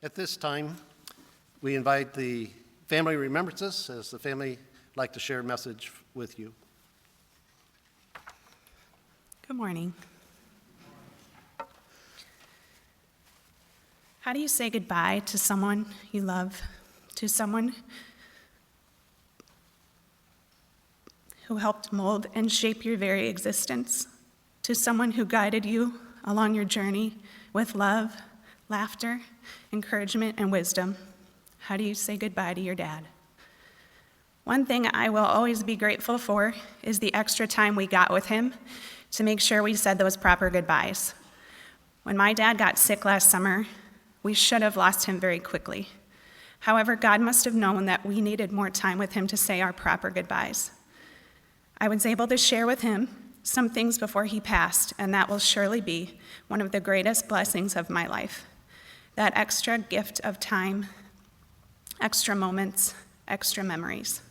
At this time, we invite the family remembrances as the family like to share a message with you. Good morning. How do you say goodbye to someone you love, to someone who helped mold and shape your very existence, to someone who guided you along your journey with love, laughter, encouragement, and wisdom? How do you say goodbye to your dad? One thing I will always be grateful for is the extra time we got with him to make sure we said those proper goodbyes. When my dad got sick last summer, we should have lost him very quickly. However, God must have known that we needed more time with him to say our proper goodbyes. I was able to share with him some things before he passed, and that will surely be one of the greatest blessings of my life. That extra gift of time, extra moments, extra memories.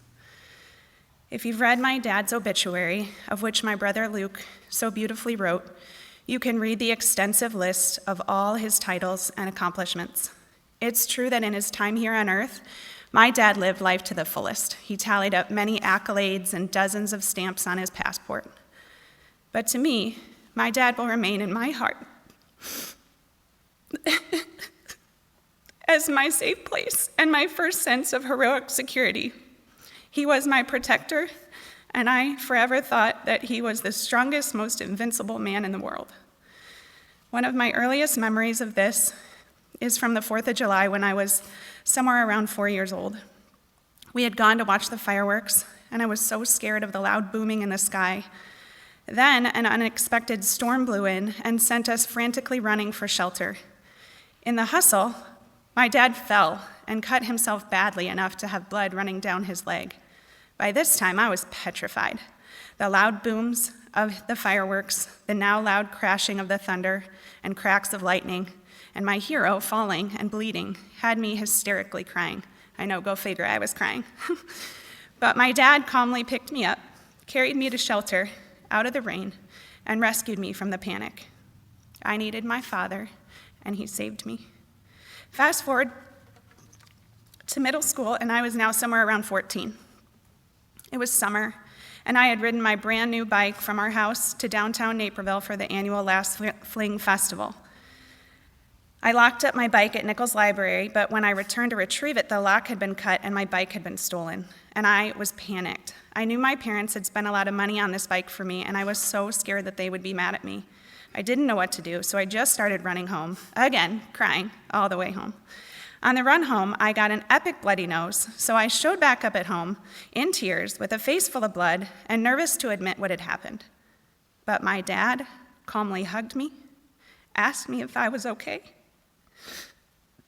If you've read my dad's obituary, of which my brother Luke so beautifully wrote, you can read the extensive list of all his titles and accomplishments. It's true that in his time here on earth, my dad lived life to the fullest. He tallied up many accolades and dozens of stamps on his passport. But to me, my dad will remain in my heart as my safe place and my first sense of heroic security. He was my protector, and I forever thought that he was the strongest, most invincible man in the world. One of my earliest memories of this is from the 4th of July when I was somewhere around 4 years old. We had gone to watch the fireworks, and I was so scared of the loud booming in the sky. Then an unexpected storm blew in and sent us frantically running for shelter. In the hustle, my dad fell and cut himself badly enough to have blood running down his leg. By this time, I was petrified. The loud booms of the fireworks, the now loud crashing of the thunder and cracks of lightning, and my hero falling and bleeding had me hysterically crying. I know, go figure, I was crying. But my dad calmly picked me up, carried me to shelter, out of the rain, and rescued me from the panic. I needed my father, and he saved me. Fast forward to middle school, and I was now somewhere around 14. It was summer, and I had ridden my brand new bike from our house to downtown Naperville for the annual Last Fling Festival. I locked up my bike at Nichols Library, but when I returned to retrieve it, the lock had been cut and my bike had been stolen, and I was panicked. I knew my parents had spent a lot of money on this bike for me, and I was so scared that they would be mad at me. I didn't know what to do, so I just started running home, again, crying all the way home. On the run home, I got an epic bloody nose, so I showed back up at home in tears with a face full of blood and nervous to admit what had happened. But my dad calmly hugged me, asked me if I was okay,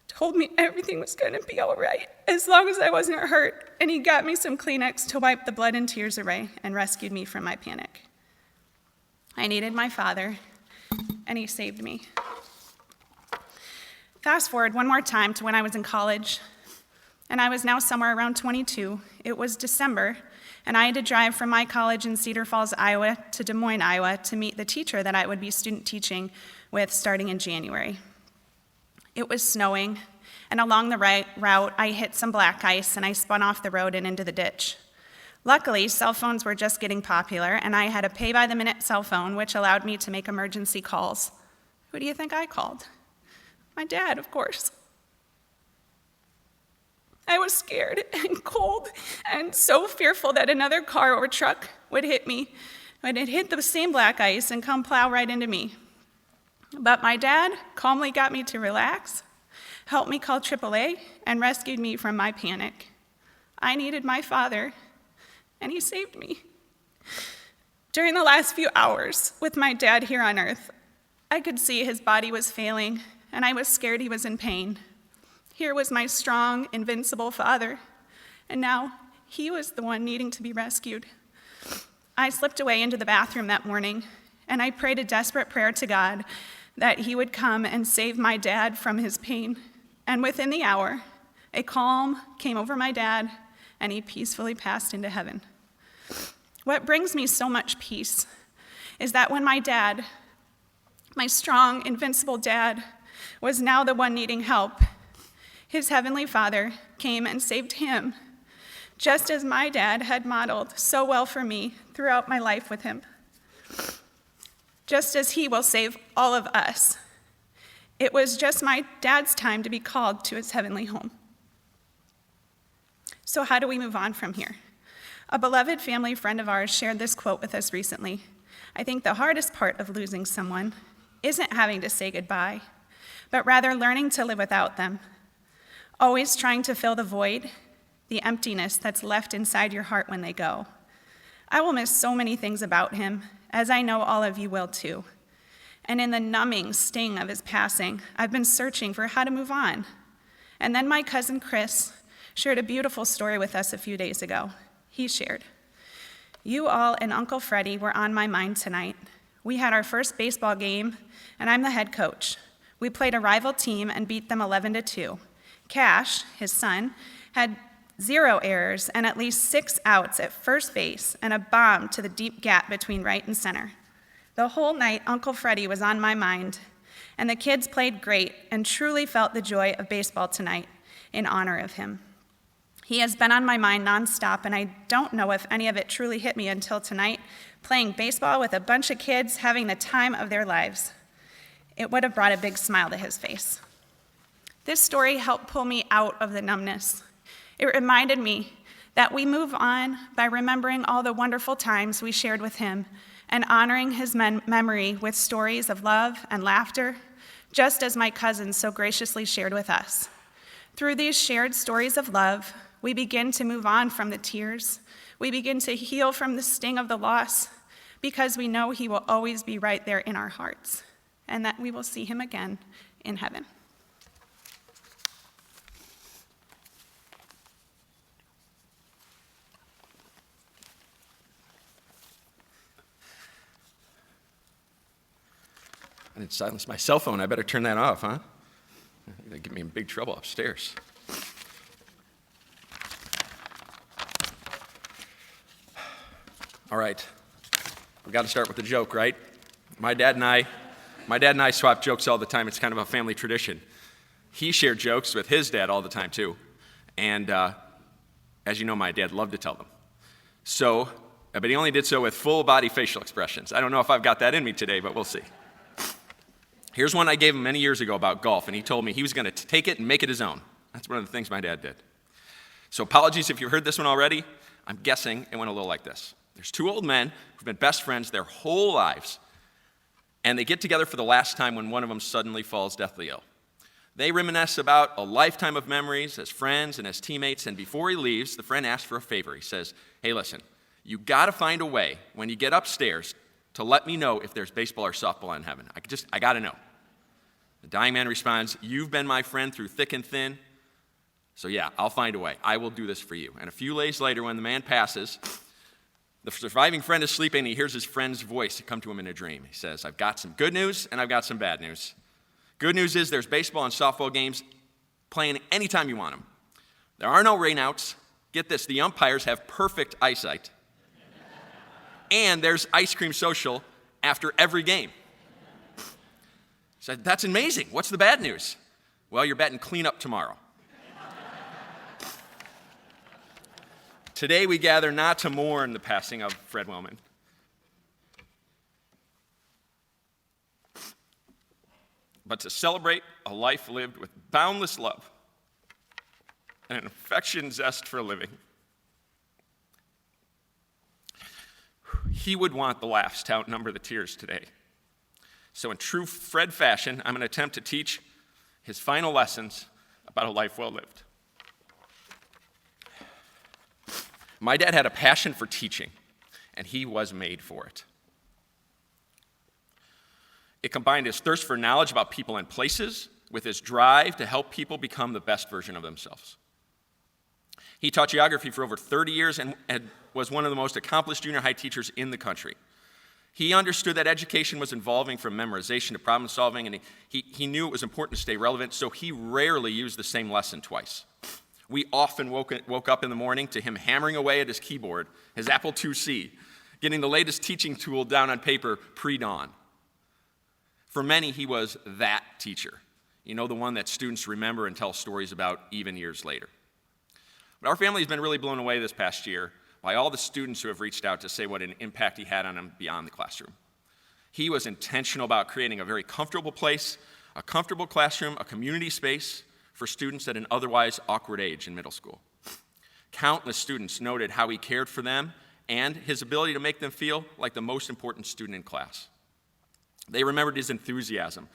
told me everything was going to be all right as long as I wasn't hurt, and he got me some Kleenex to wipe the blood and tears away and rescued me from my panic. I needed my father, and he saved me. Fast forward one more time to when I was in college, and I was now somewhere around 22. It was December, and I had to drive from my college in Cedar Falls, Iowa to Des Moines, Iowa to meet the teacher that I would be student teaching with starting in January. It was snowing, and along the route, I hit some black ice, and I spun off the road and into the ditch. Luckily, cell phones were just getting popular, and I had a pay-by-the-minute cell phone, which allowed me to make emergency calls. Who do you think I called? My dad, of course. I was scared and cold and so fearful that another car or truck would hit me, would hit the same black ice and come plow right into me. But my dad calmly got me to relax, helped me call AAA, and rescued me from my panic. I needed my father, and he saved me. During the last few hours with my dad here on earth, I could see his body was failing, and I was scared he was in pain. Here was my strong, invincible father, and now he was the one needing to be rescued. I slipped away into the bathroom that morning, and I prayed a desperate prayer to God that he would come and save my dad from his pain. And within the hour, a calm came over my dad, and he peacefully passed into heaven. What brings me so much peace is that when my dad, my strong, invincible dad, was now the one needing help, His heavenly Father came and saved him, just as my dad had modeled so well for me throughout my life with him, just as he will save all of us. It was just my dad's time to be called to his heavenly home. So how do we move on from here? A beloved family friend of ours shared this quote with us recently. I think the hardest part of losing someone isn't having to say goodbye, but rather learning to live without them, always trying to fill the void, the emptiness that's left inside your heart when they go. I will miss so many things about him, as I know all of you will too. And in the numbing sting of his passing, I've been searching for how to move on. And then my cousin Chris shared a beautiful story with us a few days ago. He shared, "You all and Uncle Freddie were on my mind tonight. We had our first baseball game, and I'm the head coach. We played a rival team and beat them 11-2. Cash, his son, had 0 errors and at least 6 outs at first base and a bomb to the deep gap between right and center. The whole night, Uncle Freddie was on my mind, and the kids played great and truly felt the joy of baseball tonight in honor of him. He has been on my mind nonstop, and I don't know if any of it truly hit me until tonight, playing baseball with a bunch of kids having the time of their lives. It would have brought a big smile to his face." This story helped pull me out of the numbness. It reminded me that we move on by remembering all the wonderful times we shared with him and honoring his memory with stories of love and laughter, just as my cousin so graciously shared with us. Through these shared stories of love, we begin to move on from the tears. We begin to heal from the sting of the loss because we know he will always be right there in our hearts and that we will see him again in heaven. I didn't silence my cell phone. I better turn that off, huh? They get me in big trouble upstairs. All right, we've got to start with the joke, right? My dad and I swap jokes all the time. It's kind of a family tradition. He shared jokes with his dad all the time too, and as you know, my dad loved to tell them. So, but he only did so with full body facial expressions. I don't know if I've got that in me today, but we'll see. Here's one I gave him many years ago about golf, and he told me he was going to take it and make it his own. That's one of the things my dad did. So apologies if you've heard this one already. I'm guessing it went a little like this. There's 2 old men who've been best friends their whole lives, and they get together for the last time when one of them suddenly falls deathly ill. They reminisce about a lifetime of memories as friends and as teammates, and before he leaves, the friend asks for a favor. He says, "Hey, listen, you got to find a way when you get upstairs to let me know if there's baseball or softball in heaven. I got to know." The dying man responds, "You've been my friend through thick and thin, so yeah, I'll find a way. I will do this for you." And a few days later, when the man passes, the surviving friend is sleeping, and he hears his friend's voice come to him in a dream. He says, "I've got some good news, and I've got some bad news. Good news is there's baseball and softball games playing anytime you want them. There are no rainouts. Get this, the umpires have perfect eyesight. And there's ice cream social after every game." He said, "That's amazing. What's the bad news?" "Well, you're batting cleanup tomorrow." Today we gather not to mourn the passing of Fred Willman, but to celebrate a life lived with boundless love and an affectionate zest for living. He would want the laughs to outnumber the tears today. So in true Fred fashion, I'm going to attempt to teach his final lessons about a life well lived. My dad had a passion for teaching, and he was made for it. It combined his thirst for knowledge about people and places with his drive to help people become the best version of themselves. He taught geography for over 30 years and was one of the most accomplished junior high teachers in the country. He understood that education was evolving from memorization to problem solving, and he knew it was important to stay relevant, so he rarely used the same lesson twice. We often woke up in the morning to him hammering away at his keyboard, his Apple IIc, getting the latest teaching tool down on paper pre-dawn. For many, he was that teacher. You know, the one that students remember and tell stories about even years later. But our family has been really blown away this past year by all the students who have reached out to say what an impact he had on them beyond the classroom. He was intentional about creating a very comfortable place, a comfortable classroom, a community space for students at an otherwise awkward age in middle school. Countless students noted how he cared for them and his ability to make them feel like the most important student in class. They remembered his enthusiasm,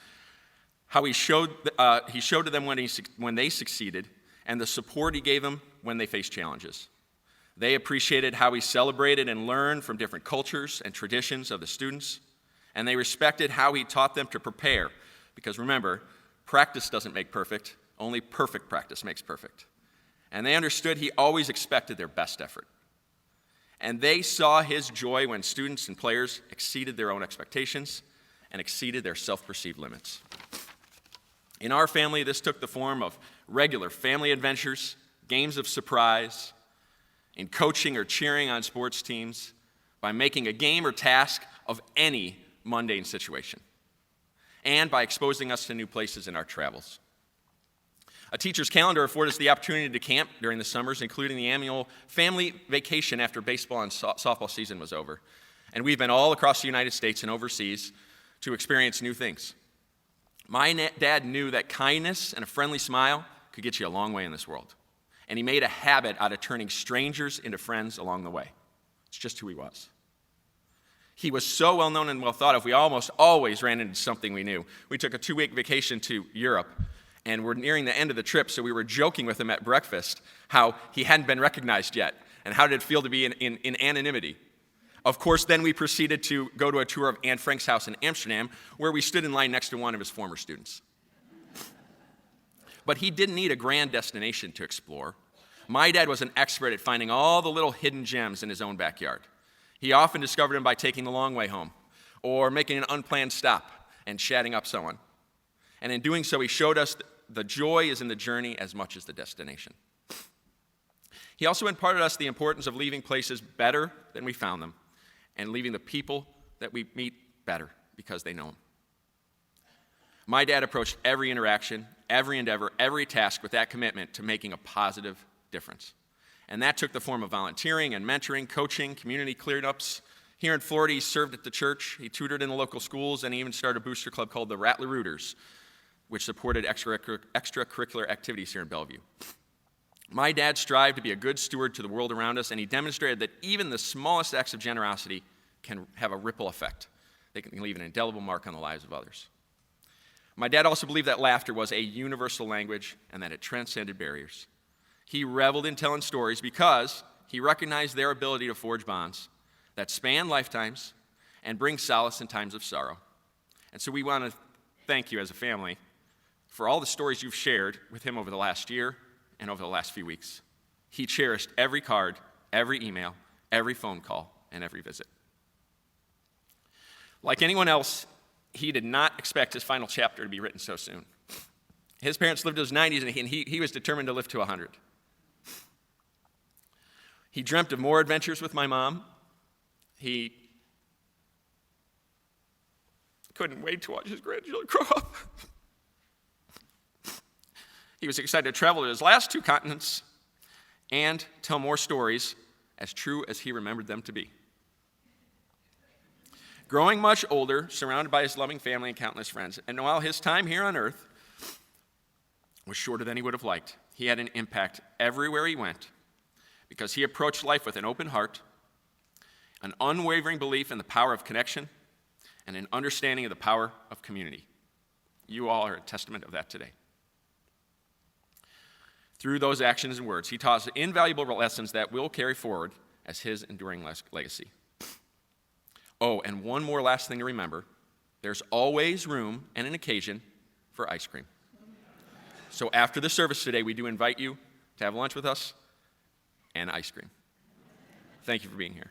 how he showed to them when they succeeded, and the support he gave them when they faced challenges. They appreciated how he celebrated and learned from different cultures and traditions of the students, and they respected how he taught them to prepare, because remember, practice doesn't make perfect, only perfect practice makes perfect. And they understood he always expected their best effort. And they saw his joy when students and players exceeded their own expectations and exceeded their self-perceived limits. In our family, this took the form of regular family adventures, games of surprise, in coaching or cheering on sports teams, by making a game or task of any mundane situation, and by exposing us to new places in our travels. A teacher's calendar afforded us the opportunity to camp during the summers, including the annual family vacation after baseball and softball season was over. And we've been all across the United States and overseas to experience new things. My dad knew that kindness and a friendly smile could get you a long way in this world. And he made a habit out of turning strangers into friends along the way. It's just who he was. He was so well known and well thought of, we almost always ran into something we knew. We took a 2-week vacation to Europe, and we're nearing the end of the trip, so we were joking with him at breakfast how he hadn't been recognized yet, and how did it feel to be in anonymity. Of course, then we proceeded to go to a tour of Anne Frank's house in Amsterdam, where we stood in line next to one of his former students. But he didn't need a grand destination to explore. My dad was an expert at finding all the little hidden gems in his own backyard. He often discovered them by taking the long way home, or making an unplanned stop and chatting up someone. And in doing so, he showed us the joy is in the journey as much as the destination. He also imparted us the importance of leaving places better than we found them, and leaving the people that we meet better because they know him. My dad approached every interaction, every endeavor, every task with that commitment to making a positive difference. And that took the form of volunteering and mentoring, coaching, community cleanups. Here in Florida, he served at the church, he tutored in the local schools, and he even started a booster club called the Rattler Rooters, which supported extracurricular activities here in Bellevue. My dad strived to be a good steward to the world around us, and he demonstrated that even the smallest acts of generosity can have a ripple effect. They can leave an indelible mark on the lives of others. My dad also believed that laughter was a universal language and that it transcended barriers. He reveled in telling stories because he recognized their ability to forge bonds that span lifetimes and bring solace in times of sorrow. And so we want to thank you as a family for all the stories you've shared with him over the last year and over the last few weeks. He cherished every card, every email, every phone call, and every visit. Like anyone else, he did not expect his final chapter to be written so soon. His parents lived to his 90s, and he was determined to live to 100. He dreamt of more adventures with my mom. He couldn't wait to watch his grandchildren grow up. He was excited to travel to his last 2 continents and tell more stories as true as he remembered them to be. Growing much older, surrounded by his loving family and countless friends, and while his time here on earth was shorter than he would have liked, he had an impact everywhere he went because he approached life with an open heart, an unwavering belief in the power of connection, and an understanding of the power of community. You all are a testament of that today. Through those actions and words, he taught us invaluable lessons that we'll carry forward as his enduring legacy. Oh, and one more last thing to remember. There's always room and an occasion for ice cream. So after the service today, we do invite you to have lunch with us and ice cream. Thank you for being here.